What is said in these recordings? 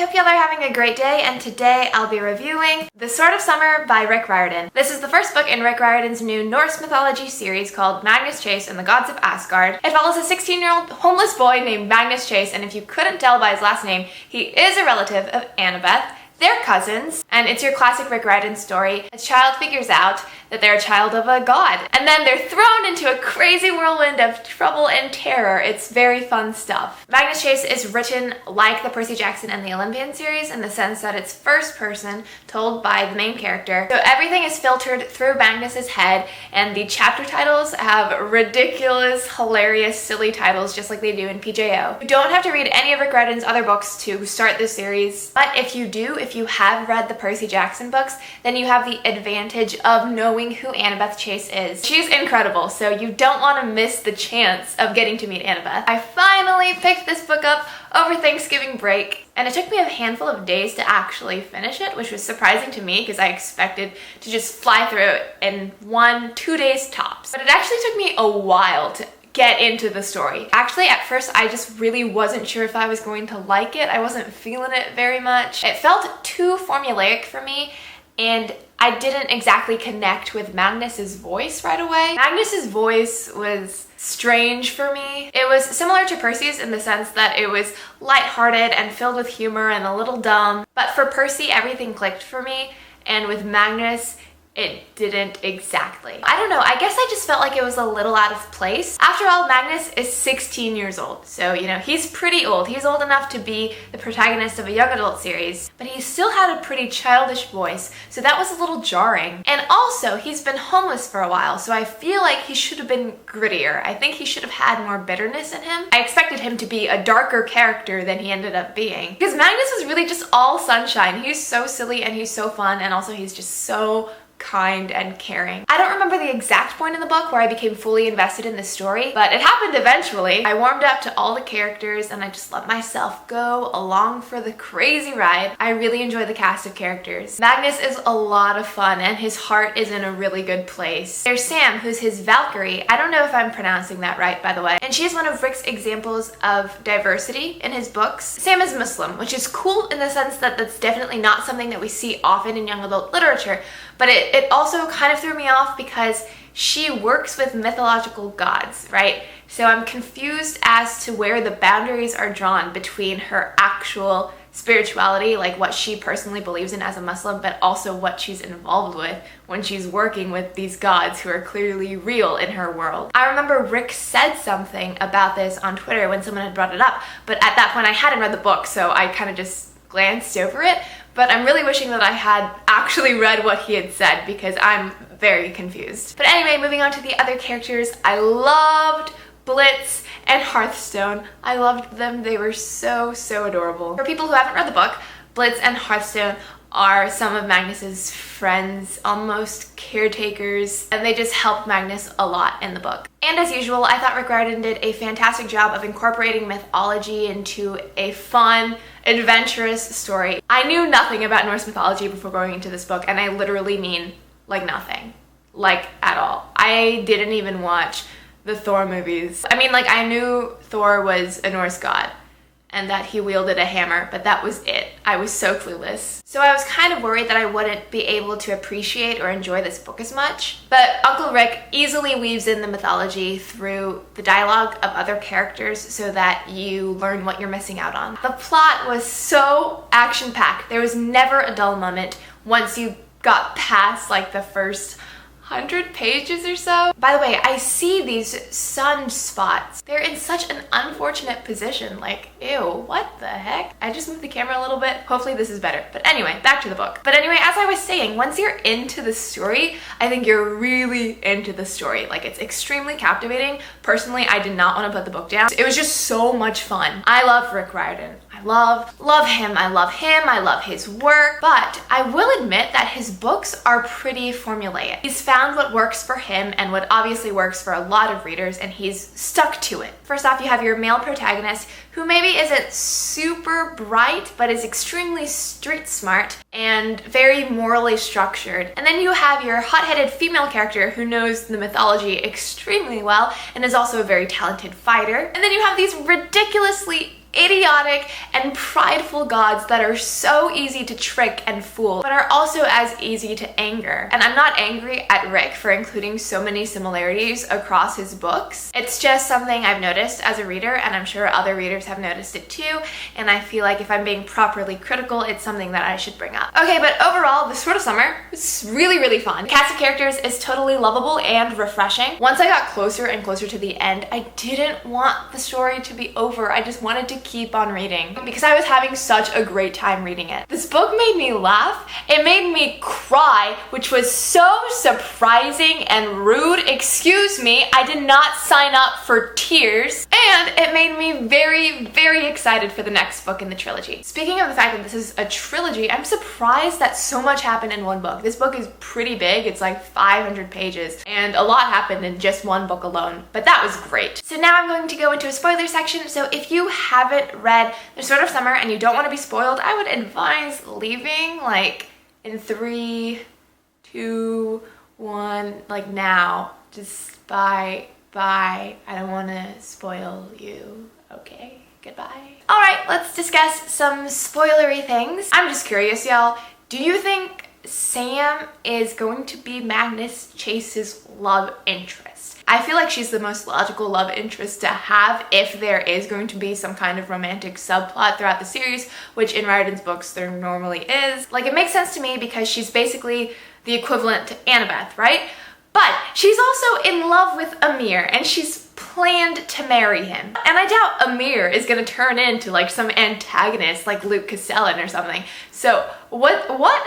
hope y'all are having a great day, and today I'll be reviewing The Sword of Summer by Rick Riordan. This is the first book in Rick Riordan's new Norse mythology series called Magnus Chase and the Gods of Asgard. It follows a 16-year-old homeless boy named Magnus Chase, and if you couldn't tell by his last name, he is a relative of Annabeth. They're cousins, and it's your classic Rick Riordan story. A child figures out that they're a child of a god, and then they're thrown into a crazy whirlwind of trouble and terror. It's very fun stuff. Magnus Chase is written like the Percy Jackson and the Olympian series in the sense that it's first person, told by the main character. So everything is filtered through Magnus's head, and the chapter titles have ridiculous, hilarious, silly titles just like they do in PJO. You don't have to read any of Rick Riordan's other books to start this series, but if you do, if you have read the Percy Jackson books, then you have the advantage of knowing who Annabeth Chase is. She's incredible, so you don't want to miss the chance of getting to meet Annabeth. I finally picked this book up over Thanksgiving break, and it took me a handful of days to actually finish it, which was surprising to me because I expected to just fly through it in 1-2 days tops. But it actually took me a while to get into the story. Actually, at first, I just really wasn't sure if I was going to like it. I wasn't feeling it very much. It felt too formulaic for me, and I didn't exactly connect with Magnus's voice right away. Magnus's voice was strange for me. It was similar to Percy's in the sense that it was lighthearted and filled with humor and a little dumb. But for Percy, everything clicked for me, and with Magnus, it didn't exactly. I don't know, I guess I just felt like it was a little out of place. After all, Magnus is 16 years old, so you know, he's pretty old. He's old enough to be the protagonist of a young adult series, but he still had a pretty childish voice, so that was a little jarring. And also, he's been homeless for a while, so I feel like he should have been grittier. I think he should have had more bitterness in him. I expected him to be a darker character than he ended up being, because Magnus was really just all sunshine. He's so silly and he's so fun, and also he's just so kind and caring. I don't remember the exact point in the book where I became fully invested in the story, but it happened eventually. I warmed up to all the characters and I just let myself go along for the crazy ride. I really enjoy the cast of characters. Magnus is a lot of fun and his heart is in a really good place. There's Sam, who's his Valkyrie. I don't know if I'm pronouncing that right, by the way. And she is one of Rick's examples of diversity in his books. Sam is Muslim, which is cool in the sense that that's definitely not something that we see often in young adult literature, but it also kind of threw me off because she works with mythological gods, right? So I'm confused as to where the boundaries are drawn between her actual spirituality, like what she personally believes in as a Muslim, but also what she's involved with when she's working with these gods who are clearly real in her world. I remember Rick said something about this on Twitter when someone had brought it up, but at that point I hadn't read the book, so I kind of just glanced over it. But I'm really wishing that I had actually read what he had said because I'm very confused. But anyway, moving on to the other characters, I loved Blitz and Hearthstone. I loved them. They were so, so adorable. For people who haven't read the book, Blitz and Hearthstone are some of Magnus's friends, almost caretakers, and they just help Magnus a lot in the book. And as usual, I thought Rick Riordan did a fantastic job of incorporating mythology into a fun, adventurous story. I knew nothing about Norse mythology before going into this book, and I literally mean like nothing. Like at all. I didn't even watch the Thor movies. I mean, like, I knew Thor was a Norse god and that he wielded a hammer, but that was it. I was so clueless. So I was kind of worried that I wouldn't be able to appreciate or enjoy this book as much. But Uncle Rick easily weaves in the mythology through the dialogue of other characters so that you learn what you're missing out on. The plot was so action-packed. There was never a dull moment once you got past like the first 100 pages or so. By the way, I see these sunspots. They're in such an unfortunate position. Like, ew, what the heck? I just moved the camera a little bit. Hopefully this is better. But anyway, back to the book. But anyway, as I was saying, once you're into the story, I think you're really into the story. Like, it's extremely captivating. Personally, I did not want to put the book down. It was just so much fun. I love Rick Riordan. I love him. I love his work, but I will admit that his books are pretty formulaic. He's found what works for him and what obviously works for a lot of readers, and he's stuck to it. First off, you have your male protagonist who maybe isn't super bright, but is extremely street smart and very morally structured. And then you have your hot-headed female character who knows the mythology extremely well and is also a very talented fighter. And then you have these ridiculously idiotic and prideful gods that are so easy to trick and fool, but are also as easy to anger. And I'm not angry at Rick for including so many similarities across his books. It's just something I've noticed as a reader, and I'm sure other readers have noticed it too, and I feel like if I'm being properly critical, it's something that I should bring up. Okay, but overall, The Sword of Summer was really fun. The cast of characters is totally lovable and refreshing. Once I got closer and closer to the end, I didn't want the story to be over. I just wanted to keep on reading because I was having such a great time reading it. This book made me laugh. It made me cry, which was so surprising and rude. Excuse me, I did not sign up for tears. And it made me very excited for the next book in the trilogy. Speaking of the fact that this is a trilogy, I'm surprised that so much happened in one book. This book is pretty big. It's like 500 pages and a lot happened in just one book alone, but that was great. So now I'm going to go into a spoiler section. So if you haven't read The Sword of Summer and you don't want to be spoiled, I would advise leaving like in 3, 2, 1, like now. Just bye. I don't want to spoil you. Okay, goodbye. All right, let's discuss some spoilery things. I'm just curious, y'all. Do you think Sam is going to be Magnus Chase's love interest? I feel like she's the most logical love interest to have if there is going to be some kind of romantic subplot throughout the series, which in Riordan's books there normally is. Like, it makes sense to me because she's basically the equivalent to Annabeth, right? But she's also in love with Amir and she's planned to marry him. And I doubt Amir is gonna turn into like some antagonist like Luke Castellan or something. So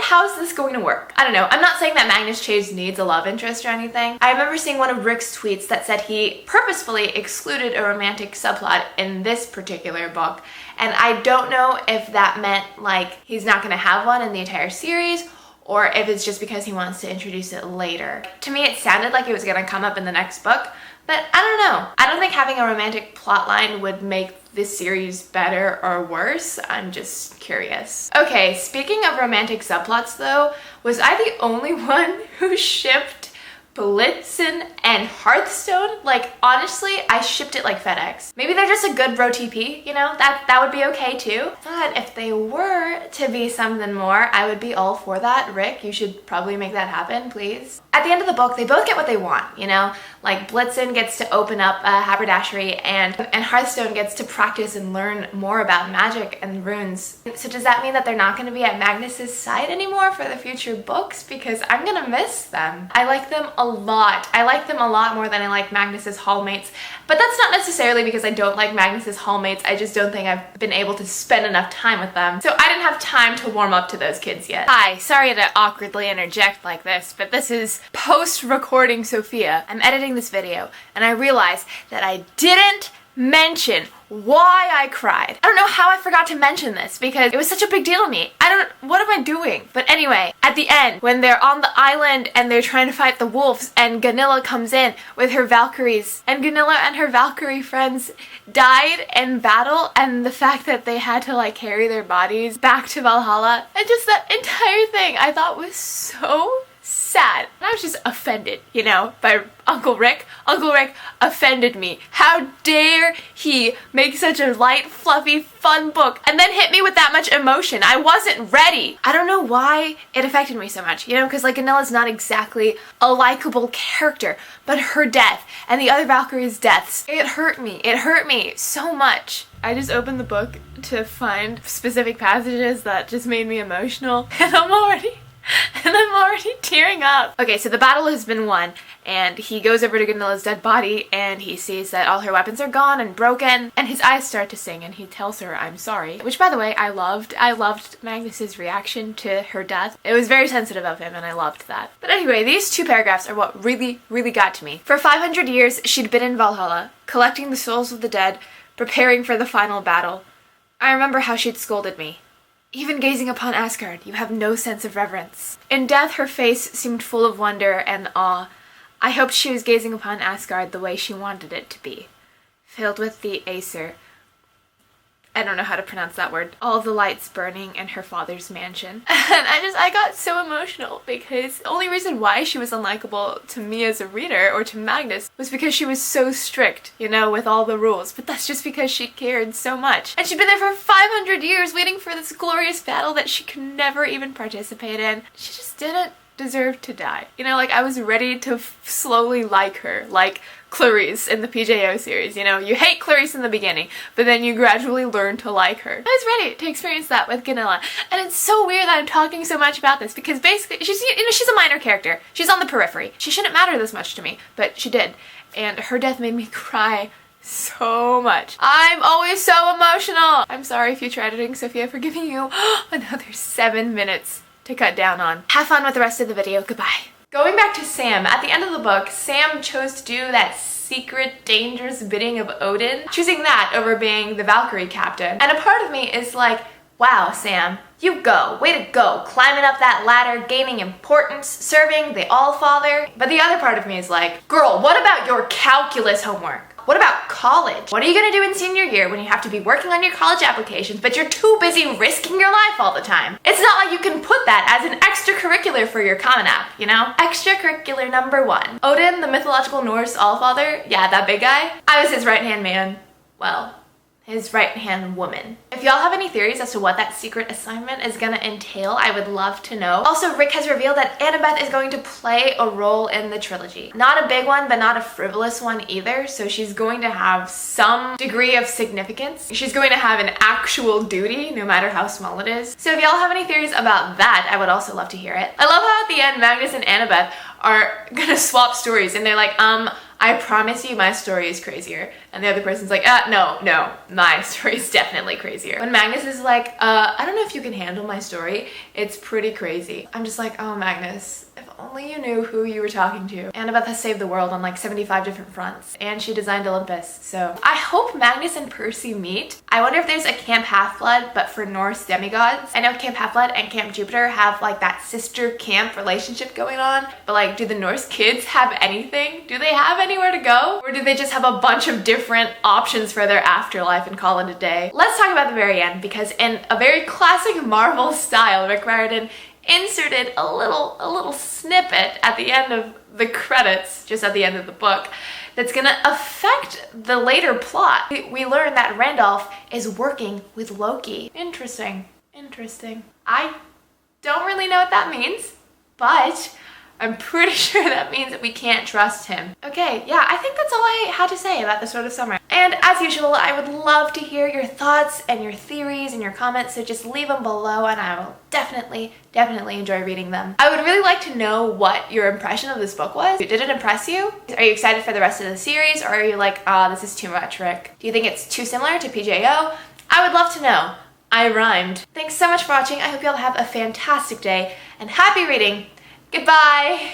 how's this going to work? I don't know. I'm not saying that Magnus Chase needs a love interest or anything. I remember seeing one of Rick's tweets that said he purposefully excluded a romantic subplot in this particular book. And I don't know if that meant like he's not gonna have one in the entire series, or if it's just because he wants to introduce it later. To me, it sounded like it was gonna come up in the next book, but I don't know. I don't think having a romantic plotline would make this series better or worse. I'm just curious. Okay, speaking of romantic subplots though, was I the only one who shipped Blitzen and Hearthstone? Like, honestly, I shipped it like FedEx. Maybe they're just a good bro TP, you know? That would be okay too. But if they were to be something more, I would be all for that. Rick, you should probably make that happen, please. At the end of the book, they both get what they want, you know? Like, Blitzen gets to open up a haberdashery and Hearthstone gets to practice and learn more about magic and runes. So does that mean that they're not going to be at Magnus's side anymore for the future books? Because I'm gonna miss them. I like them a lot. I like them a lot more than I like Magnus's hallmates. But that's not necessarily because I don't like Magnus's hallmates. I just don't think I've been able to spend enough time with them. So I didn't have time to warm up to those kids yet. Hi, sorry to awkwardly interject like this, but this is post-recording Sophia. I'm editing this video and I realized that I didn't mention why I cried. I don't know how I forgot to mention this because it was such a big deal to me. What am I doing? But anyway, at the end, when they're on the island and they're trying to fight the wolves and Gunilla comes in with her Valkyries and Gunilla and her Valkyrie friends died in battle, and the fact that they had to like carry their bodies back to Valhalla, and just that entire thing I thought was so sad. And I was just offended, you know, by Uncle Rick. Uncle Rick offended me. How dare he make such a light, fluffy, fun book and then hit me with that much emotion? I wasn't ready. I don't know why it affected me so much, you know, because like Ganilla's not exactly a likable character, but her death and the other Valkyries' deaths, it hurt me. It hurt me so much. I just opened the book to find specific passages that just made me emotional, and I'm already tearing up. Okay, so the battle has been won, and he goes over to Ganilla's dead body, and he sees that all her weapons are gone and broken, and his eyes start to sing, and he tells her, "I'm sorry." Which, by the way, I loved. I loved Magnus's reaction to her death. It was very sensitive of him, and I loved that. But anyway, these two paragraphs are what really got to me. For 500 years, she'd been in Valhalla, collecting the souls of the dead, preparing for the final battle. I remember how she'd scolded me. "Even gazing upon Asgard, you have no sense of reverence." In death, her face seemed full of wonder and awe. I hoped she was gazing upon Asgard the way she wanted it to be, filled with the Aesir. I don't know how to pronounce that word. All the lights burning in her father's mansion. And I got so emotional because the only reason why she was unlikable to me as a reader or to Magnus was because she was so strict, you know, with all the rules. But that's just because she cared so much. And she'd been there for 500 years waiting for this glorious battle that she could never even participate in. She just didn't deserve to die. You know, like I was ready to slowly like her, like Clarice in the PJO series. You know, you hate Clarice in the beginning, but then you gradually learn to like her. I was ready to experience that with Gunilla. And it's so weird that I'm talking so much about this because basically she's, you know, she's a minor character. She's on the periphery. She shouldn't matter this much to me, but she did. And her death made me cry so much. I'm always so emotional. I'm sorry, future editing Sophia, for giving you another 7 minutes to cut down on. Have fun with the rest of the video. Goodbye. Going back to Sam, at the end of the book, Sam chose to do that secret, dangerous bidding of Odin, choosing that over being the Valkyrie captain. And a part of me is like, wow, Sam, you go. Way to go. Climbing up that ladder, gaining importance, serving the All-Father. But the other part of me is like, girl, what about your calculus homework? What about college? What are you gonna do in senior year when you have to be working on your college applications, but you're too busy risking your life all the time? It's not like you can put that as an extracurricular for your Common App, you know? Extracurricular number 1. Odin, the mythological Norse Allfather, yeah, that big guy, I was his right-hand man. Well, his right-hand woman. If y'all have any theories as to what that secret assignment is gonna entail, I would love to know. Also, Rick has revealed that Annabeth is going to play a role in the trilogy. Not a big one, but not a frivolous one either, so she's going to have some degree of significance. She's going to have an actual duty, no matter how small it is. So if y'all have any theories about that, I would also love to hear it. I love how at the end, Magnus and Annabeth are gonna swap stories, and they're like, I promise you my story is crazier. And the other person's like, no, my story is definitely crazier. When Magnus is like, I don't know if you can handle my story. It's pretty crazy. I'm just like, oh, Magnus, if only you knew who you were talking to. Annabeth has saved the world on like 75 different fronts. And she designed Olympus, so. I hope Magnus and Percy meet. I wonder if there's a Camp Half-Blood, but for Norse demigods. I know Camp Half-Blood and Camp Jupiter have like that sister camp relationship going on. But like, do the Norse kids have anything? Do they have anywhere to go? Or do they just have a bunch of different options for their afterlife and call it a day? Let's talk about the very end, because in a very classic Marvel style, Rick Riordan inserted a little snippet at the end of the credits, just at the end of the book, that's gonna affect the later plot. We learn that Randolph is working with Loki. Interesting. I don't really know what that means, but I'm pretty sure that means that we can't trust him. Okay, yeah, I think that's all I had to say about the Sword of Summer. And as usual, I would love to hear your thoughts and your theories and your comments, so just leave them below and I will definitely enjoy reading them. I would really like to know what your impression of this book was. Did it impress you? Are you excited for the rest of the series, or are you like, this is too much, Rick? Do you think it's too similar to PJO? I would love to know. I rhymed. Thanks so much for watching. I hope you all have a fantastic day and happy reading. Goodbye!